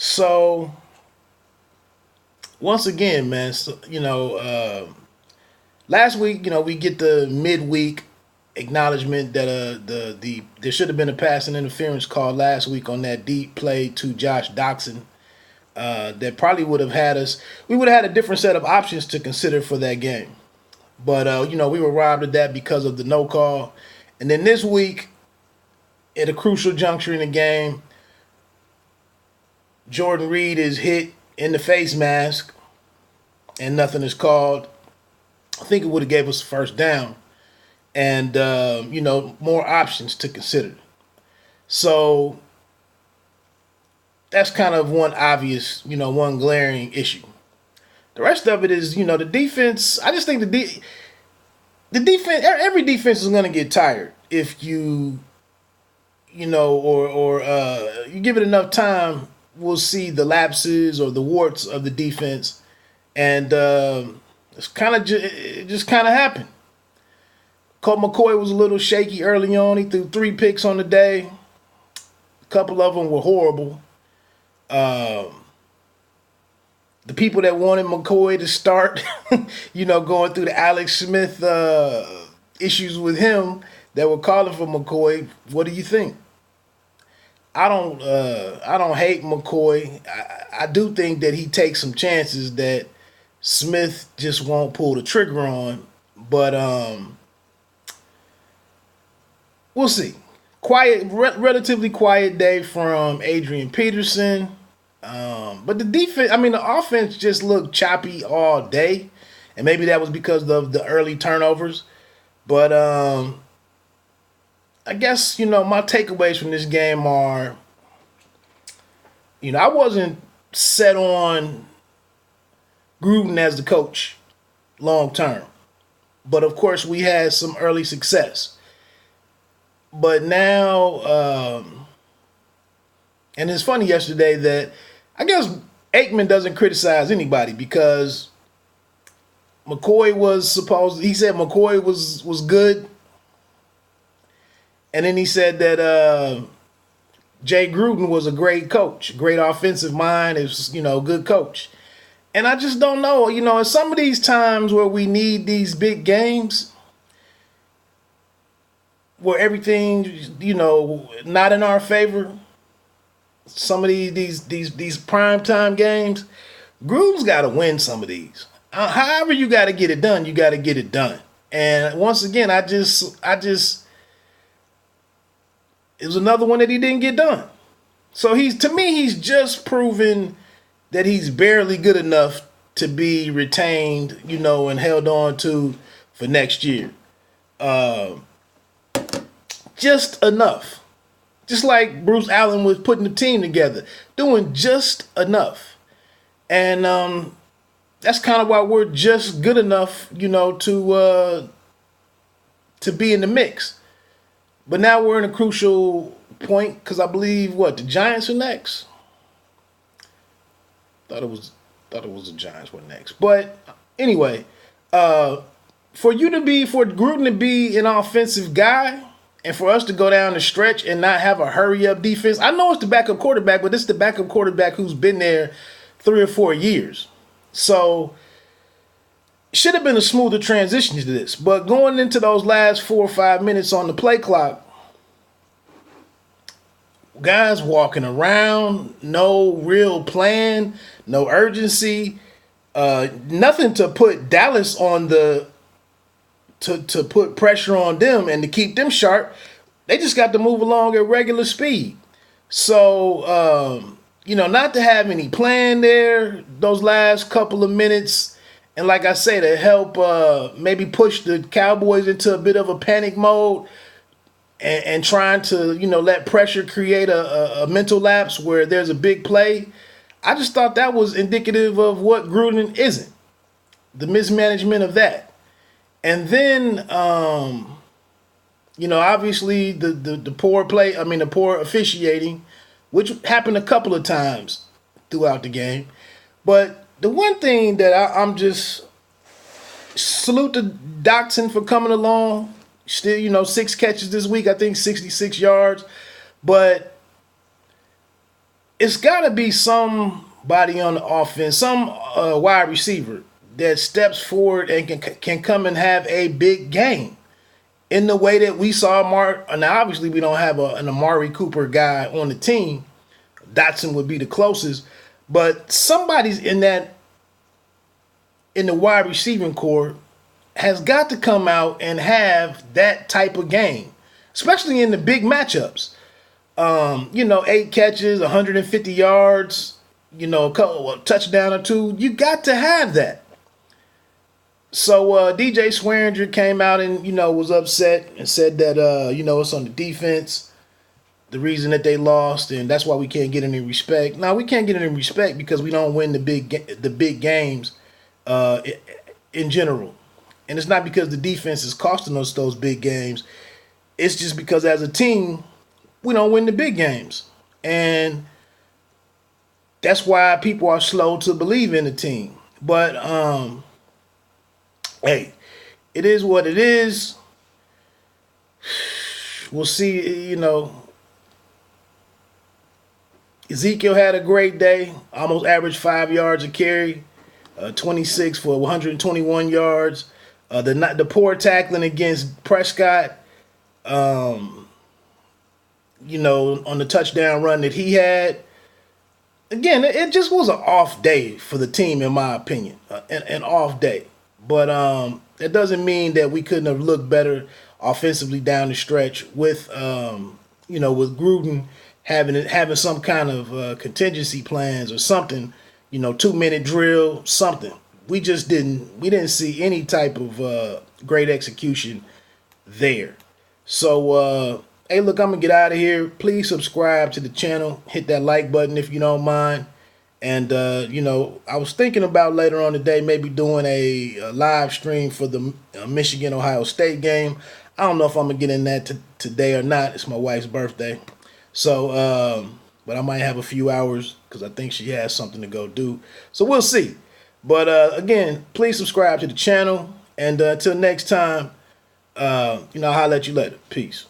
So once again, man, last week, we get the midweek acknowledgement that the there should have been a passing interference call last week on that deep play to Josh Doxson. That probably would have had us. We would have had a different set of options to consider for that game. But we were robbed of that because of the no call. And then this week, at a crucial juncture in the game, Jordan Reed is hit in the face mask, and nothing is called. I think it would have gave us a first down, and more options to consider. So that's kind of one obvious, one glaring issue. The rest of it is, the defense. I just think the defense. Every defense is going to get tired if you give it enough time. We'll see the lapses or the warts of the defense, and it just kind of happened. Colt McCoy was a little shaky early on. He threw 3 picks on the day. A couple of them were horrible. The people that wanted McCoy to start, going through the Alex Smith issues with him that were calling for McCoy, what do you think? I don't hate McCoy. I do think that he takes some chances that Smith just won't pull the trigger on. But we'll see. Relatively quiet day from Adrian Peterson. But the defense, the offense just looked choppy all day. And maybe that was because of the early turnovers. But I guess, my takeaways from this game are, I wasn't set on Gruden as the coach long term. But of course, we had some early success. But now, and it's funny yesterday that I guess Aikman doesn't criticize anybody because McCoy he said McCoy was good. And then he said that Jay Gruden was a great coach, great offensive mind, is good coach. And I just don't know, in some of these times where we need these big games, where everything, not in our favor, some of these primetime games, Gruden's got to win some of these. However you got to get it done, you got to get it done. And once again, it was another one that he didn't get done. So he's just proven that he's barely good enough to be retained, and held on to for next year. Just enough. Just like Bruce Allen was putting the team together, doing just enough. And that's kind of why we're just good enough, to be in the mix. But now we're in a crucial point because I believe the Giants are next. Thought it was the Giants were next. But anyway, for Gruden to be an offensive guy and for us to go down the stretch and not have a hurry up defense. I know it's the backup quarterback, but it's the backup quarterback who's been there 3 or 4 years. So should have been a smoother transition to this. But going into those last 4 or 5 minutes on the play clock, guys walking around, no real plan, no urgency, nothing to put Dallas on to put pressure on them and to keep them sharp. They just got to move along at regular speed. So, not to have any plan there those last couple of minutes. And like I say, to help maybe push the Cowboys into a bit of a panic mode and trying to, let pressure create a mental lapse where there's a big play. I just thought that was indicative of what Gruden isn't. The mismanagement of that. And then, obviously the poor the poor officiating, which happened a couple of times throughout the game. But the one thing that I'm just salute to Doxson for coming along. Still, 6 catches this week, I think 66 yards. But it's got to be somebody on the offense, some wide receiver that steps forward and can come and have a big game in the way that we saw Mark. Now, obviously, we don't have an Amari Cooper guy on the team. Dotson would be the closest, but somebody's in the wide receiving core has got to come out and have that type of game, especially in the big matchups. 8 catches, 150 yards, a touchdown or two. You got to have that. So DJ Swearinger came out and, was upset and said that, it's on the defense, the reason that they lost, and that's why we can't get any respect. Now, we can't get any respect because we don't win the big games in general. And it's not because the defense is costing us those big games. It's just because as a team, we don't win the big games. And that's why people are slow to believe in the team. But, hey, it is what it is. We'll see, Ezekiel had a great day. Almost averaged 5 yards a carry. 26 for 121 yards. The poor tackling against Prescott, on the touchdown run that he had. Again, it just was an off day for the team, in my opinion, an off day. But that doesn't mean that we couldn't have looked better offensively down the stretch with, with Gruden having some kind of contingency plans or something, 2-minute drill, something. We didn't see any type of great execution there. So, hey, look, I'm going to get out of here. Please subscribe to the channel. Hit that like button if you don't mind. And, I was thinking about later on today maybe doing a live stream for the Michigan-Ohio State game. I don't know if I'm going to get in that today or not. It's my wife's birthday. So, but I might have a few hours because I think she has something to go do. So we'll see. But, again, please subscribe to the channel. And until next time, I'll holler at you later. Peace.